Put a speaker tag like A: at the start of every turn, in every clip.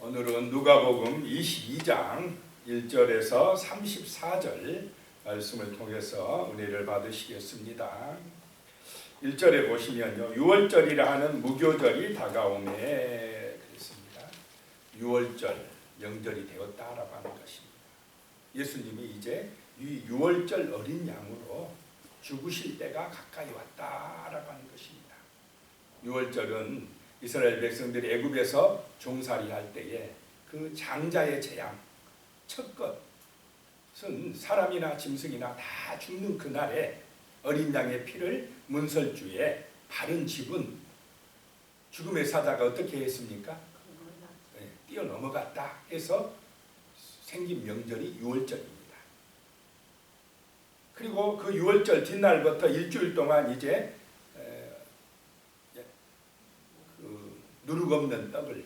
A: 오늘은 누가복음 22장 1절에서 34절 말씀을 통해서 은혜를 받으시겠습니다. 1절에 보시면요, 6월절이라 하는 무교절이 다가오매 그랬습니다. 6월절 명절이 되었다라고 하는 것입니다. 예수님이 이제 이 6월절 어린 양으로 죽으실 때가 가까이 왔다라고 하는 것입니다. 6월절은 이스라엘 백성들이 애굽에서 종살이 할 때에 그 장자의 재앙, 첫 것은 사람이나 짐승이나 다 죽는 그날에 어린 양의 피를 문설주에 바른 집은 죽음의 사자가 어떻게 했습니까? 뛰어넘어갔다 해서 생긴 명절이 6월절입니다. 그리고 그 6월절 뒷날부터 일주일 동안 이제 누룩 없는 떡을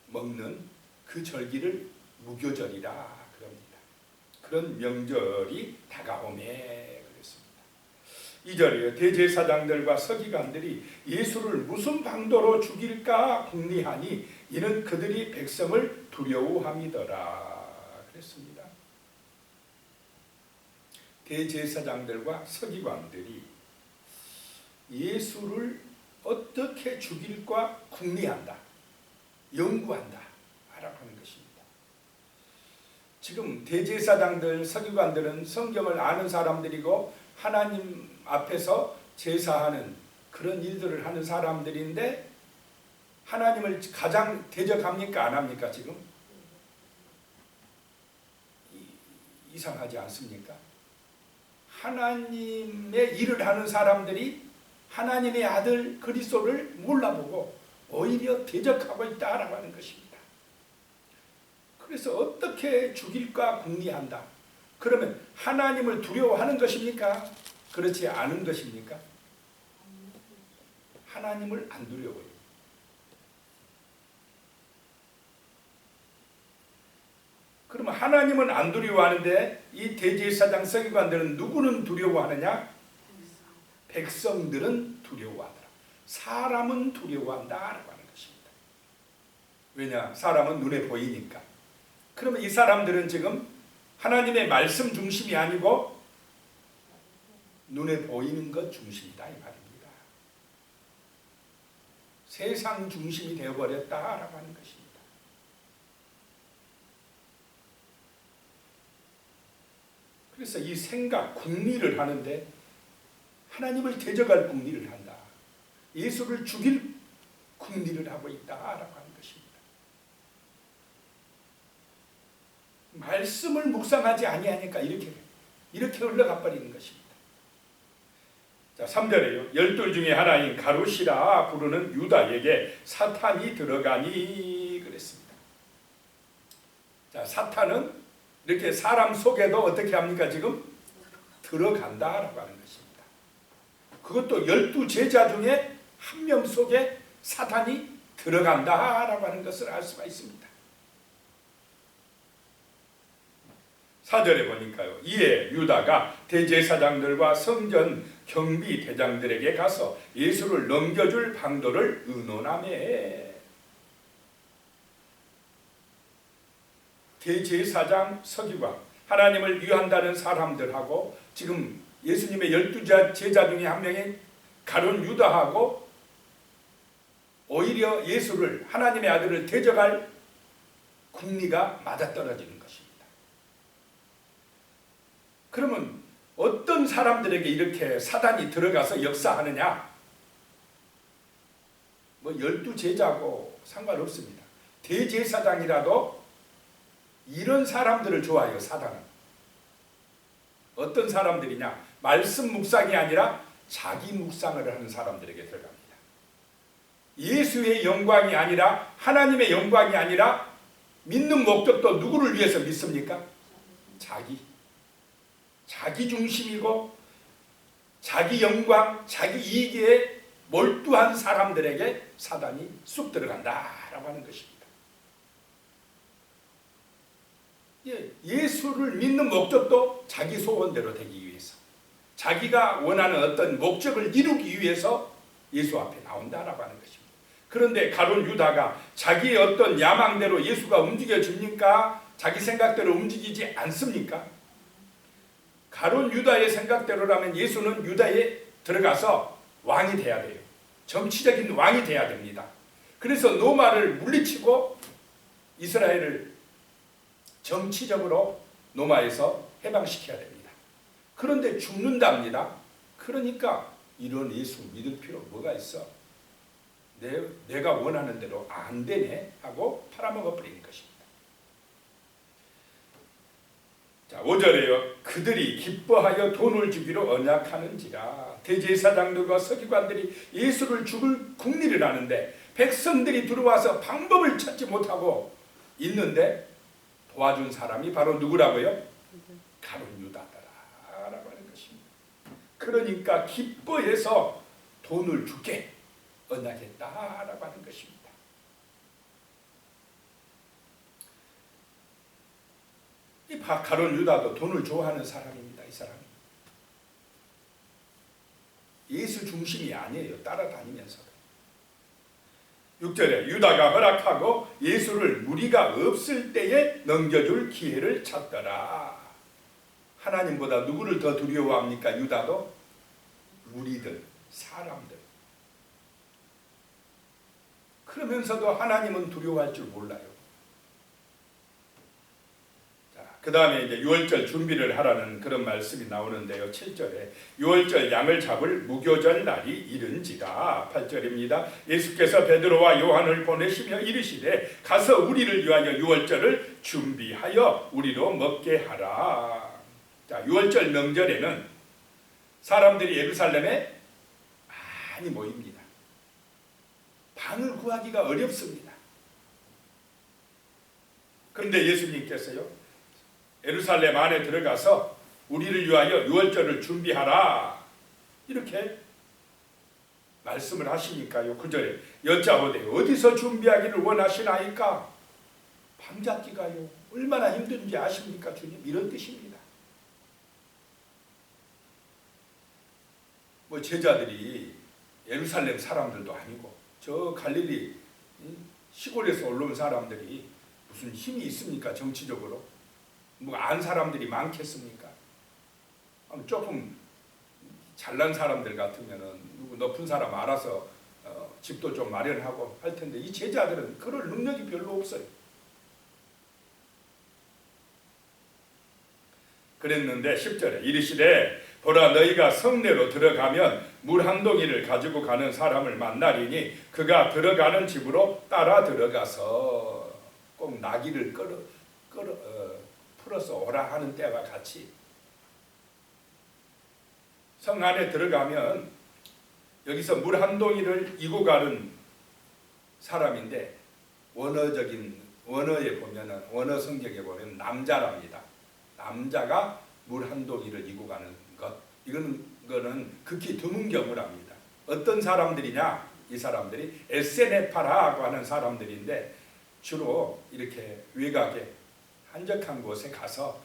A: 먹는 그 절기를 무교절이라 그럽니다. 그런 명절이 다가오매 그랬습니다. 2절이요. 대제사장들과 서기관들이 예수를 무슨 방도로 죽일까 궁리하니 이는 그들이 백성을 두려워함이더라 그랬습니다. 대제사장들과 서기관들이 예수를 어떻게 죽일까 궁리한다, 연구한다 라고 하는 것입니다. 지금 대제사장들, 서기관들은 성경을 아는 사람들이고 하나님 앞에서 제사하는 그런 일들을 하는 사람들인데 하나님을 가장 대적합니까? 안 합니까? 지금? 이상하지 않습니까? 하나님의 일을 하는 사람들이 하나님의 아들 그리스도를 몰라보고 오히려 대적하고 있다라고 하는 것입니다. 그래서 어떻게 죽일까 궁리한다. 그러면 하나님을 두려워하는 것입니까? 그렇지 않은 것입니까? 하나님을 안 두려워해요. 그러면 하나님은 안 두려워하는데 이 대제사장 서기관들은 누구는 두려워하느냐? 백성들은 두려워하더라. 사람은 두려워한다라고 하는 것입니다. 왜냐? 사람은 눈에 보이니까. 그러면 이 사람들은 지금 하나님의 말씀 중심이 아니고 눈에 보이는 것 중심이다 이 말입니다. 세상 중심이 되어버렸다라고 하는 것입니다. 그래서 이 생각, 궁리를 하는데 하나님을 대적할 궁리를 한다. 예수를 죽일 궁리를 하고 있다라고 하는 것입니다. 말씀을 묵상하지 아니하니까 이렇게 흘러가 버리는 것입니다. 자, 3절에요. 12 중에 하나인 가룟이라 부르는 유다에게 사탄이 들어가니 그랬습니다. 자, 사탄은 이렇게 사람 속에도 어떻게 합니까? 지금 들어간다라고 하는 것입니다. 그것도 12제자 중에 한 명 속에 사탄이 들어간다라고 하는 것을 알 수가 있습니다. 4절에 보니까요. 이에 유다가 대제사장들과 성전 경비 대장들에게 가서 예수를 넘겨줄 방도를 의논하매 대제사장 서기관 하나님을 위한다는 사람들하고 지금 예수님의 12제자 중에 한 명인 가룟 유다하고 오히려 예수를 하나님의 아들을 대적할 궁리가 맞아떨어지는 것입니다. 그러면 어떤 사람들에게 이렇게 사단이 들어가서 역사하느냐? 12제자고 상관없습니다. 대제사장이라도 이런 사람들을 좋아해요. 사단은. 어떤 사람들이냐? 말씀 묵상이 아니라 자기 묵상을 하는 사람들에게 들어갑니다. 예수의 영광이 아니라 하나님의 영광이 아니라 믿는 목적도 누구를 위해서 믿습니까? 자기 중심이고 자기 영광, 자기 이익에 몰두한 사람들에게 사단이 쑥 들어간다라고 하는 것입니다. 예수를 믿는 목적도 자기 소원대로 되기 위해서 자기가 원하는 어떤 목적을 이루기 위해서 예수 앞에 나온다라고 하는 것입니다. 그런데 가룟 유다가 자기의 어떤 야망대로 예수가 움직여집니까? 자기 생각대로 움직이지 않습니까? 가룟 유다의 생각대로라면 예수는 유다에 들어가서 왕이 돼야 돼요. 정치적인 왕이 돼야 됩니다. 그래서 로마를 물리치고 이스라엘을 정치적으로 로마에서 해방시켜야 됩니다. 그런데 죽는답니다. 그러니까 이런 예수 믿을 필요 뭐가 있어? 내가 원하는 대로 안 되네 하고 팔아먹어 버리는 것입니다. 자, 5절에요. 그들이 기뻐하여 돈을 주기로 언약하는지라. 대제사장들과 서기관들이 예수를 죽을 궁리를 하는데 백성들이 들어와서 방법을 찾지 못하고 있는데 도와준 사람이 바로 누구라고요? 가룟 유다더라라고 하는 것입니다. 그러니까 기뻐해서 돈을 주게 언약했다라고 하는 것입니다. 이 가룟 유다도 돈을 좋아하는 사람입니다. 이 사람이 예수 중심이 아니에요. 따라다니면서도. 6절에 유다가 허락하고 예수를 무리가 없을 때에 넘겨줄 기회를 찾더라. 하나님보다 누구를 더 두려워합니까? 유다도? 무리들, 사람들. 그러면서도 하나님은 두려워할 줄 몰라요. 그 다음에 이제 유월절 준비를 하라는 그런 말씀이 나오는데요. 7절에 유월절 양을 잡을 무교절 날이 이른지라. 8절입니다. 예수께서 베드로와 요한을 보내시며 이르시되 가서 우리를 위하여 유월절을 준비하여 우리로 먹게 하라. 자, 유월절 명절에는 사람들이 예루살렘에 많이 모입니다. 방을 구하기가 어렵습니다. 그런데 예수님께서요, 예루살렘 안에 들어가서 우리를 위하여 유월절을 준비하라 이렇게 말씀을 하시니까요. 9절에 여짜오되 어디서 준비하기를 원하시나이까? 밤 잡기가요 얼마나 힘든지 아십니까 주님? 이런 뜻입니다. 뭐 제자들이 예루살렘 사람들도 아니고 저 갈릴리 시골에서 올라온 사람들이 무슨 힘이 있습니까? 정치적으로 뭐 안 사람들이 많겠습니까? 조금 잘난 사람들 같으면은 누구 높은 사람 알아서 집도 좀 마련하고 할 텐데 이 제자들은 그럴 능력이 별로 없어요. 그랬는데 10절에 이르시되 보라 너희가 성내로 들어가면 물 한 동이를 가지고 가는 사람을 만나리니 그가 들어가는 집으로 따라 들어가서 꼭 나귀를 풀어서 오라 하는 때와 같이 성 안에 들어가면 여기서 물 한 동이를 이고 가는 사람인데 원어에 보면은 원어 성경에 보면 남자랍니다. 남자가 물 한 동이를 이고 가는 것 이거는 극히 드문 경우랍니다. 어떤 사람들이냐? 이 사람들이 에세네파라고 하는 사람들인데 주로 이렇게 외곽에 한적한 곳에 가서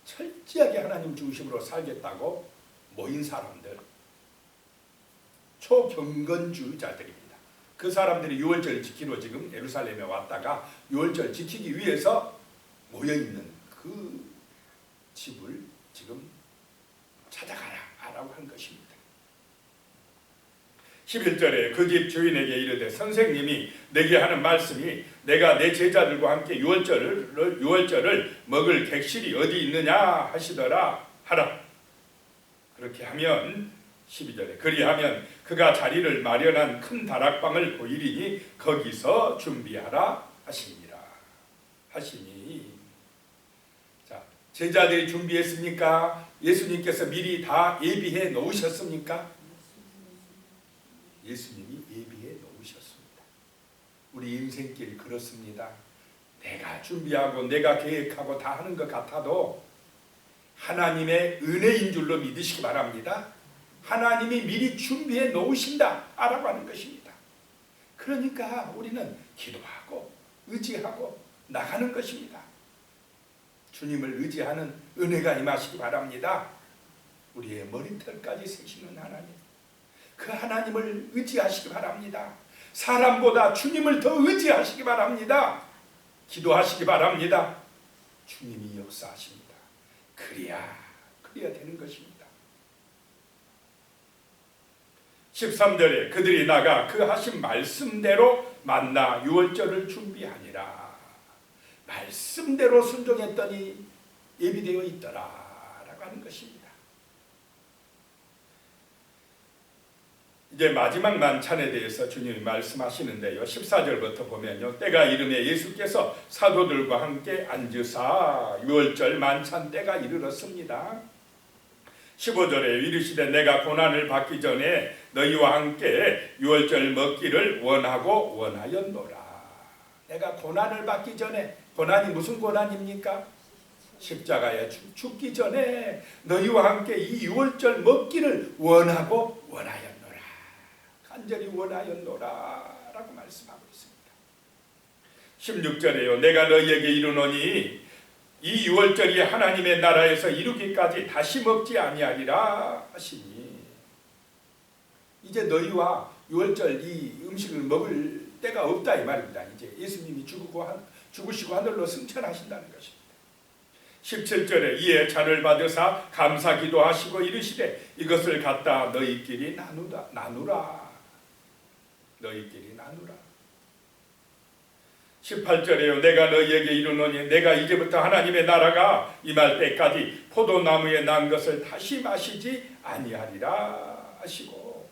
A: 철저하게 하나님 중심으로 살겠다고 모인 사람들, 초경건주의자들입니다. 그 사람들이 유월절 지키러 지금 예루살렘에 왔다가 유월절 지키기 위해서 모여있는 그 집을 지금 찾아가라라고 한 것입니다. 11절에 그 집 주인에게 이르되 선생님이 내게 하는 말씀이 내가 내 제자들과 함께 유월절을 먹을 객실이 어디 있느냐 하시더라 하라. 그렇게 하면 12절에 그리하면 그가 자리를 마련한 큰 다락방을 보이리니 거기서 준비하라 하시니라 하시니. 자, 제자들이 준비했습니까? 예수님께서 미리 다 예비해 놓으셨습니까? 예수님이 예비해 놓으셨습니다. 우리 인생길 그렇습니다. 내가 준비하고 내가 계획하고 다 하는 것 같아도 하나님의 은혜인 줄로 믿으시기 바랍니다. 하나님이 미리 준비해 놓으신다 라고 하는 것입니다. 그러니까 우리는 기도하고 의지하고 나가는 것입니다. 주님을 의지하는 은혜가 임하시기 바랍니다. 우리의 머리털까지 세시는 하나님, 그 하나님을 의지하시기 바랍니다. 사람보다 주님을 더 의지하시기 바랍니다. 기도하시기 바랍니다. 주님이 역사하십니다. 그래야 되는 것입니다. 13절에 그들이 나가 그 하신 말씀대로 만나 유월절을 준비하니라. 말씀대로 순종했더니 예비되어 있더라라고 하는 것입니다. 이제 마지막 만찬에 대해서 주님이 말씀하시는데요. 14절부터 보면요. 때가 이르매 예수께서 사도들과 함께 앉으사 유월절 만찬 때가 이르렀습니다. 15절에 이르시되 내가 고난을 받기 전에 너희와 함께 유월절 먹기를 원하였노라. 내가 고난을 받기 전에, 고난이 무슨 고난입니까? 십자가에 죽기 전에 너희와 함께 이 유월절 먹기를 원하였노라. 간절히 원하였노라 라고 말씀하고 있습니다. 16절에요. 내가 너희에게 이르노니 이 유월절이 하나님의 나라에서 이루기까지 다시 먹지 아니하리라 하시니, 이제 너희와 유월절 이 음식을 먹을 때가 없다 이 말입니다. 이제 예수님이 죽으시고 하늘로 승천하신다는 것입니다. 17절에 이에 잔을 받으사 감사 기도하시고 이르시되 이것을 갖다 너희끼리 나누라. 너희끼리 나누라. 18절에요. 내가 너희에게 이르노니 내가 이제부터 하나님의 나라가 임할 때까지 포도나무에 난 것을 다시 마시지 아니하리라 하시고,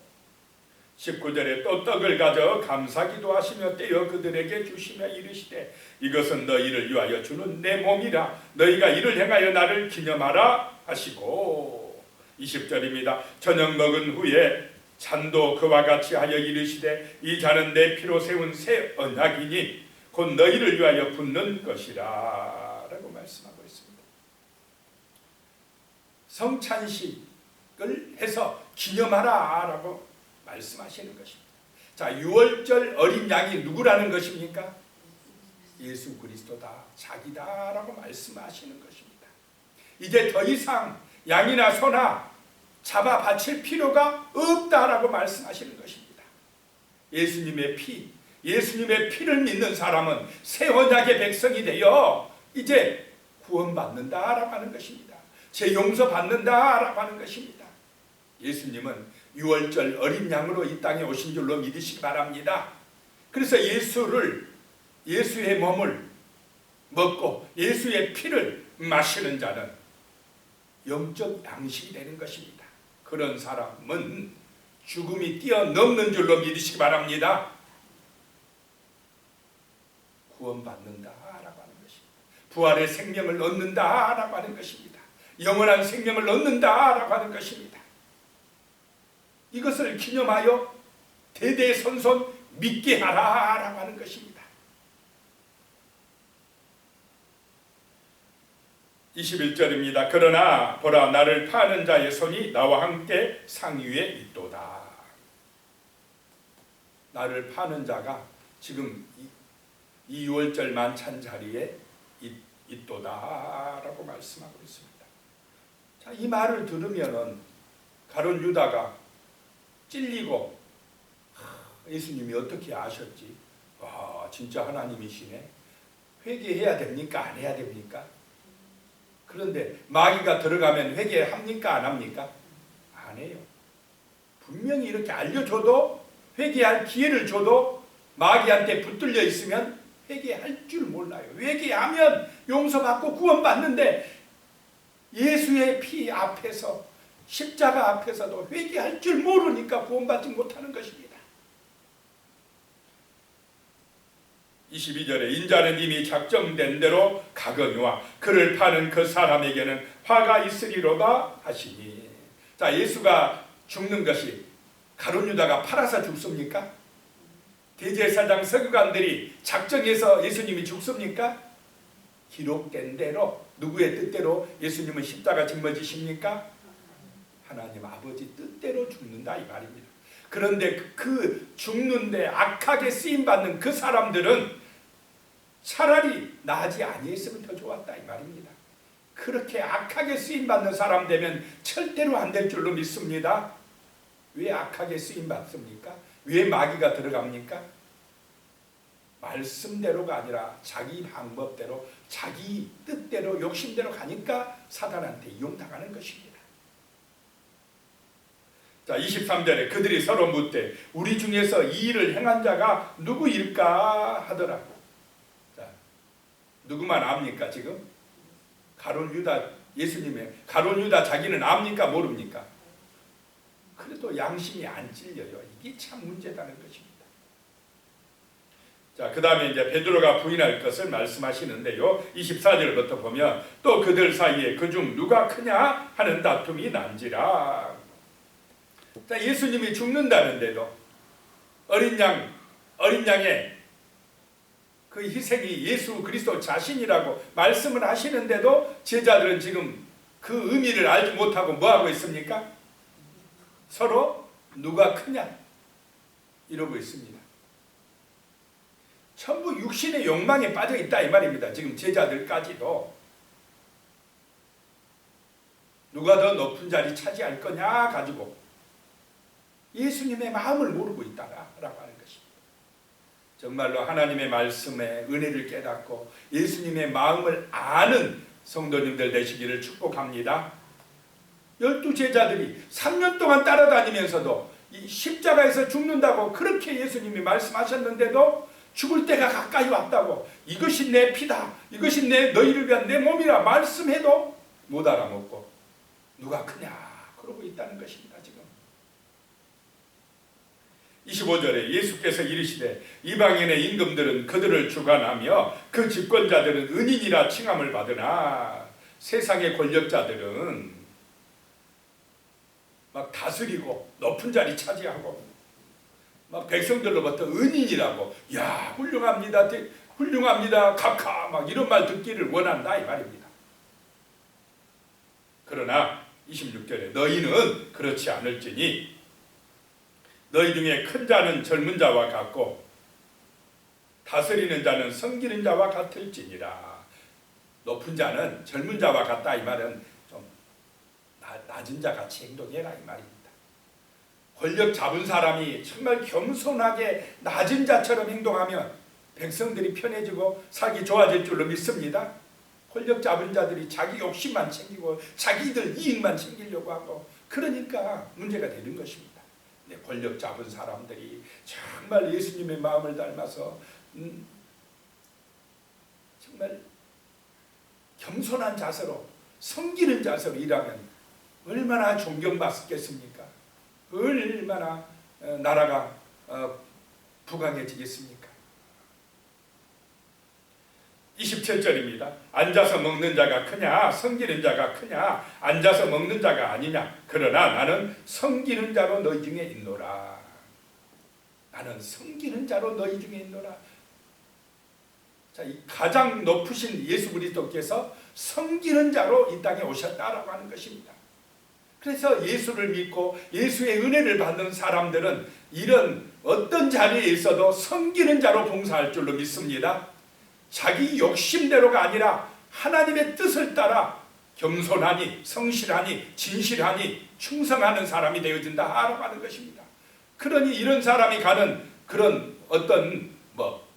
A: 19절에 또 떡을 가져 감사 기도하시며 떼어 그들에게 주시며 이르시되 이것은 너희를 위하여 주는 내 몸이라. 너희가 이를 행하여 나를 기념하라 하시고, 20절입니다. 저녁 먹은 후에 잔도 그와 같이 하여 이르시되 이 잔은 내 피로 세운 새 언약이니 곧 너희를 위하여 붓는 것이라 라고 말씀하고 있습니다. 성찬식을 해서 기념하라 라고 말씀하시는 것입니다. 자, 유월절 어린 양이 누구라는 것입니까? 예수 그리스도다, 자기다 라고 말씀하시는 것입니다. 이제 더 이상 양이나 소나 잡아 바칠 필요가 없다라고 말씀하시는 것입니다. 예수님의 피를 믿는 사람은 새 언약의 백성이 되어 이제 구원받는다라고 하는 것입니다. 제 용서받는다라고 하는 것입니다. 예수님은 유월절 어린 양으로 이 땅에 오신 줄로 믿으시기 바랍니다. 그래서 예수의 몸을 먹고 예수의 피를 마시는 자는 영적 양식이 되는 것입니다. 그런 사람은 죽음이 뛰어넘는 줄로 믿으시기 바랍니다. 구원받는다라고 하는 것입니다. 부활의 생명을 얻는다라고 하는 것입니다. 영원한 생명을 얻는다라고 하는 것입니다. 이것을 기념하여 대대손손 믿게 하라라고 하는 것입니다. 21절입니다. 그러나 보라 나를 파는 자의 손이 나와 함께 상 위에 있도다. 나를 파는 자가 지금 이 유월절 만찬 자리에 있도다라고 말씀하고 있습니다. 자, 이 말을 들으면은 가룟 유다가 찔리고 예수님이 어떻게 아셨지? 진짜 하나님이시네. 회개해야 됩니까? 안 해야 됩니까? 그런데 마귀가 들어가면 회개합니까? 안 합니까? 안 해요. 분명히 이렇게 알려줘도, 회개할 기회를 줘도 마귀한테 붙들려 있으면 회개할 줄 몰라요. 회개하면 용서받고 구원받는데 예수의 피 앞에서, 십자가 앞에서도 회개할 줄 모르니까 구원받지 못하는 것입니다. 22절에 인자는 이미 작정된 대로 가거니와 그를 파는 그 사람에게는 화가 있으리로다 하시니. 자, 예수가 죽는 것이 가룟 유다가 팔아서 죽습니까? 대제사장 서기관들이 작정해서 예수님이 죽습니까? 기록된 대로, 누구의 뜻대로 예수님은 십자가 짊어지십니까? 하나님 아버지 뜻대로 죽는다 이 말입니다. 그런데 그 죽는데 악하게 쓰임받는 그 사람들은 차라리 나지 아니했으면 더 좋았다 이 말입니다. 그렇게 악하게 쓰임받는 사람 되면 절대로 안 될 줄로 믿습니다. 왜 악하게 쓰임받습니까? 왜 마귀가 들어갑니까? 말씀대로가 아니라 자기 방법대로, 자기 뜻대로, 욕심대로 가니까 사단한테 이용당하는 것입니다. 자, 23절에 그들이 서로 묻되 우리 중에서 이 일을 행한 자가 누구일까 하더라. 자, 누구만 압니까 지금? 가룟 유다, 예수님의 가룟 유다 자기는 압니까 모릅니까? 그래도 양심이 안 찔려요. 이게 참 문제다는 것입니다. 자, 그 다음에 이제 베드로가 부인할 것을 말씀하시는데요. 24절부터 보면 또 그들 사이에 그중 누가 크냐 하는 다툼이 난지라. 자, 예수님이 죽는다는데도 어린 양의 그 희생이 예수 그리스도 자신이라고 말씀을 하시는데도 제자들은 지금 그 의미를 알지 못하고 뭐하고 있습니까? 서로 누가 크냐 이러고 있습니다. 전부 육신의 욕망에 빠져 있다 이 말입니다. 지금 제자들까지도 누가 더 높은 자리 차지할 거냐 가지고 예수님의 마음을 모르고 있다라고 하는 것입니다. 정말로 하나님의 말씀에 은혜를 깨닫고 예수님의 마음을 아는 성도님들 되시기를 축복합니다. 12제자들이 3년 동안 따라다니면서도 이 십자가에서 죽는다고 그렇게 예수님이 말씀하셨는데도 죽을 때가 가까이 왔다고 이것이 내 피다, 이것이 너희를 위한 내 몸이라 말씀해도 못 알아먹고 누가 크냐 그러고 있다는 것입니다. 지금 25절에 예수께서 이르시되 이방인의 임금들은 그들을 주관하며 그 집권자들은 은인이라 칭함을 받으나 세상의 권력자들은 막 다스리고 높은 자리 차지하고 막 백성들로부터 은인이라고 야 훌륭합니다, 훌륭합니다, 각하 막 이런 말 듣기를 원한다 이 말입니다. 그러나 26절에 너희는 그렇지 않을지니 너희 중에 큰 자는 젊은 자와 같고 다스리는 자는 섬기는 자와 같을지니라. 높은 자는 젊은 자와 같다 이 말은 좀 낮은 자 같이 행동해라 이 말입니다. 권력 잡은 사람이 정말 겸손하게 낮은 자처럼 행동하면 백성들이 편해지고 살기 좋아질 줄로 믿습니다. 권력 잡은 자들이 자기 욕심만 챙기고 자기들 이익만 챙기려고 하고 그러니까 문제가 되는 것입니다. 권력 잡은 사람들이 정말 예수님의 마음을 닮아서 정말 겸손한 자세로 섬기는 자세로 일하면 얼마나 존경받겠습니까? 얼마나 나라가 부강해지겠습니까? 27절입니다. 앉아서 먹는 자가 크냐 섬기는 자가 크냐 앉아서 먹는 자가 아니냐 그러나 나는 섬기는 자로 너희 중에 있노라. 나는 섬기는 자로 너희 중에 있노라. 자, 이 가장 높으신 예수 그리스도께서 섬기는 자로 이 땅에 오셨다라고 하는 것입니다. 그래서 예수를 믿고 예수의 은혜를 받는 사람들은 이런 어떤 자리에 있어도 섬기는 자로 봉사할 줄로 믿습니다. 자기 욕심대로가 아니라 하나님의 뜻을 따라 겸손하니 성실하니 진실하니 충성하는 사람이 되어진다라고 하는 것입니다. 그러니 이런 사람이 가는 그런 어떤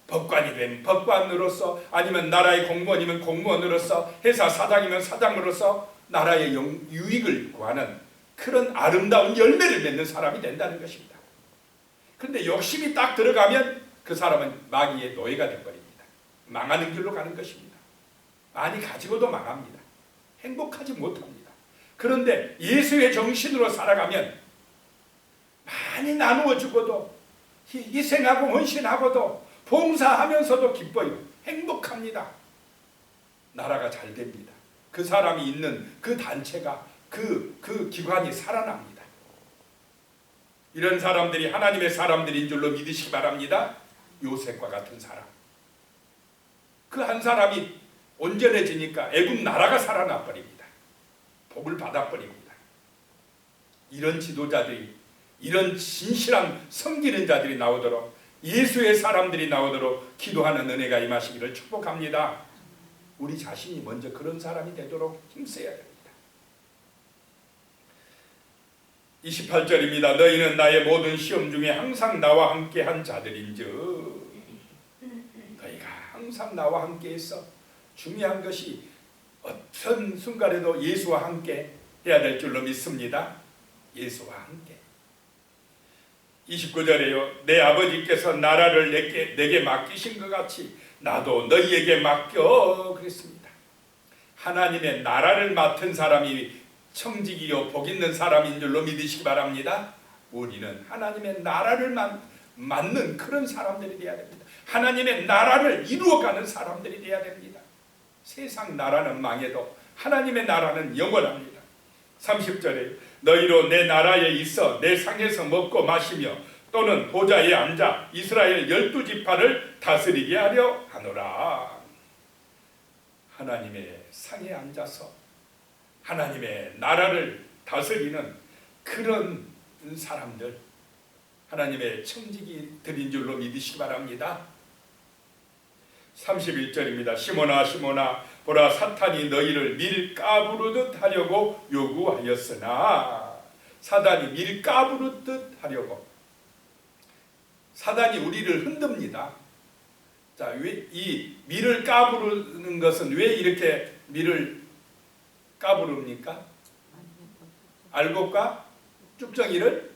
A: 법관이 되면 법관으로서 아니면 나라의 공무원이면 공무원으로서 회사 사장이면 사장으로서 나라의 유익을 구하는 그런 아름다운 열매를 맺는 사람이 된다는 것입니다. 그런데 욕심이 딱 들어가면 그 사람은 마귀의 노예가 되어버립니다. 망하는 길로 가는 것입니다. 많이 가지고도 망합니다. 행복하지 못합니다. 그런데 예수의 정신으로 살아가면 많이 나누어 주고도 희생하고 헌신하고도 봉사하면서도 기뻐요. 행복합니다. 나라가 잘 됩니다. 그 사람이 있는 그 단체가 그 기관이 살아납니다. 이런 사람들이 하나님의 사람들인 줄로 믿으시기 바랍니다. 요셉과 같은 사람. 그 한 사람이 온전해지니까 애굽 나라가 살아나 버립니다. 복을 받아 버립니다. 이런 지도자들이 이런 진실한 섬기는 자들이 나오도록 예수의 사람들이 나오도록 기도하는 은혜가 임하시기를 축복합니다. 우리 자신이 먼저 그런 사람이 되도록 힘써야 됩니다. 28절입니다. 너희는 나의 모든 시험 중에 항상 나와 함께 한 자들인즉 항상 나와 함께 있어. 중요한 것이 어떤 순간에도 예수와 함께 해야 될 줄로 믿습니다. 예수와 함께. 29절에요. 내 아버지께서 나라를 내게 맡기신 것 같이 나도 너희에게 맡겨 그랬습니다. 하나님의 나라를 맡은 사람이 청지기요 복 있는 사람인 줄로 믿으시기 바랍니다. 우리는 하나님의 나라를 맡는 그런 사람들이 되어야 됩니다. 하나님의 나라를 이루어가는 사람들이 되어야 됩니다. 세상 나라는 망해도 하나님의 나라는 영원합니다. 30절에 너희로 내 나라에 있어 내 상에서 먹고 마시며 또는 보좌에 앉아 이스라엘 12지파를 다스리게 하려 하노라. 하나님의 상에 앉아서 하나님의 나라를 다스리는 그런 사람들, 하나님의 청지기들인 줄로 믿으시기 바랍니다. 31절입니다. 시몬아 시몬아 보라 사탄이 너희를 밀가부르듯 하려고 요구하였으나, 사단이 밀가부르듯 하려고, 사단이 우리를 흔듭니다. 자, 왜 이 밀을 까부르는 것은 왜 이렇게 밀을 까부릅니까? 알곡과 쭉정이를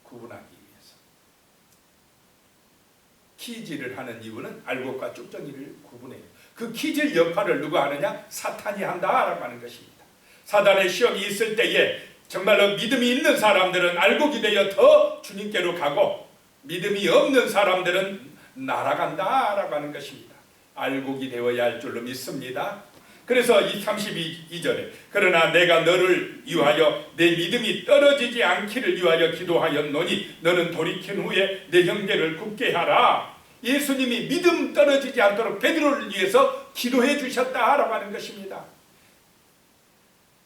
A: 구분하기 위해서. 키질을 하는 이유는 알곡과 쭉정이를 구분해요. 그 키질 역할을 누가 하느냐? 사탄이 한다라고 하는 것입니다. 사단의 시험이 있을 때에 정말로 믿음이 있는 사람들은 알곡이 되어 더 주님께로 가고, 믿음이 없는 사람들은 날아간다라고 하는 것입니다. 알곡이 되어야 할 줄로 믿습니다. 그래서 이 32절에 그러나 내가 너를 위하여 내 믿음이 떨어지지 않기를 위하여 기도하였노니 너는 돌이킨 후에 내 형제를 굳게 하라. 예수님이 믿음 떨어지지 않도록 베드로를 위해서 기도해 주셨다라고 하는 것입니다.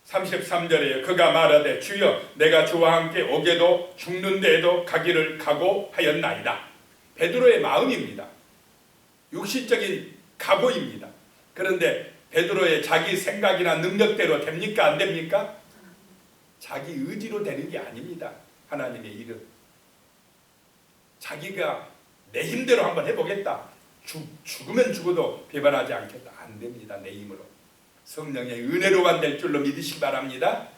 A: 33절에 그가 말하되 주여 내가 주와 함께 오게도 죽는 데에도 가기를 각오하였나이다. 베드로의 마음입니다. 육신적인 각오입니다. 그런데 베드로의 자기 생각이나 능력대로 됩니까? 안 됩니까? 자기 의지로 되는 게 아닙니다. 하나님의 일은. 자기가 내 힘대로 한번 해보겠다. 죽으면 죽어도 배반하지 않겠다. 안 됩니다. 내 힘으로. 성령의 은혜로만 될 줄로 믿으시기 바랍니다.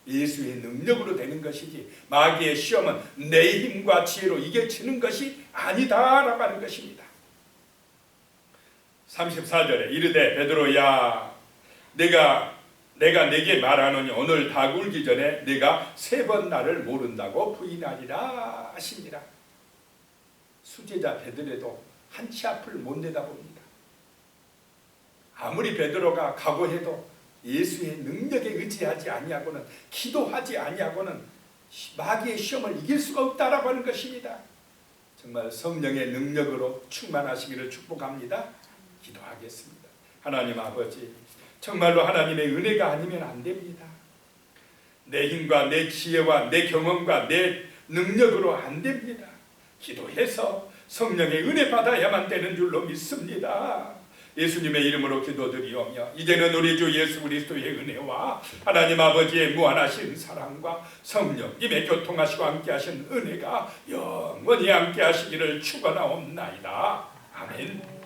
A: 예수의 능력으로 되는 것이지 마귀의 시험은 내 힘과 지혜로 이겨치는 것이 아니다라고 하는 것입니다. 34절에 이르되 베드로야 내가 내게 말하노니 오늘 닭 울기 전에 내가 3번 나를 모른다고 부인하리라 하시니라. 수제자 베드로도 한치 앞을 못 내다봅니다. 아무리 베드로가 각오해도 예수의 능력에 의지하지 아니하고는, 기도하지 아니하고는 마귀의 시험을 이길 수가 없다라고 하는 것입니다. 정말 성령의 능력으로 충만하시기를 축복합니다. 기도하겠습니다. 하나님 아버지, 정말로 하나님의 은혜가 아니면 안 됩니다. 내 힘과 내 지혜와 내 경험과 내 능력으로 안 됩니다. 기도해서 성령의 은혜 받아야만 되는 줄로 믿습니다. 예수님의 이름으로 기도드리오며 이제는 우리 주 예수 그리스도의 은혜와 하나님 아버지의 무한하신 사랑과 성령님의 교통하시고 함께하신 은혜가 영원히 함께하시기를 축원하옵나이다. 아멘.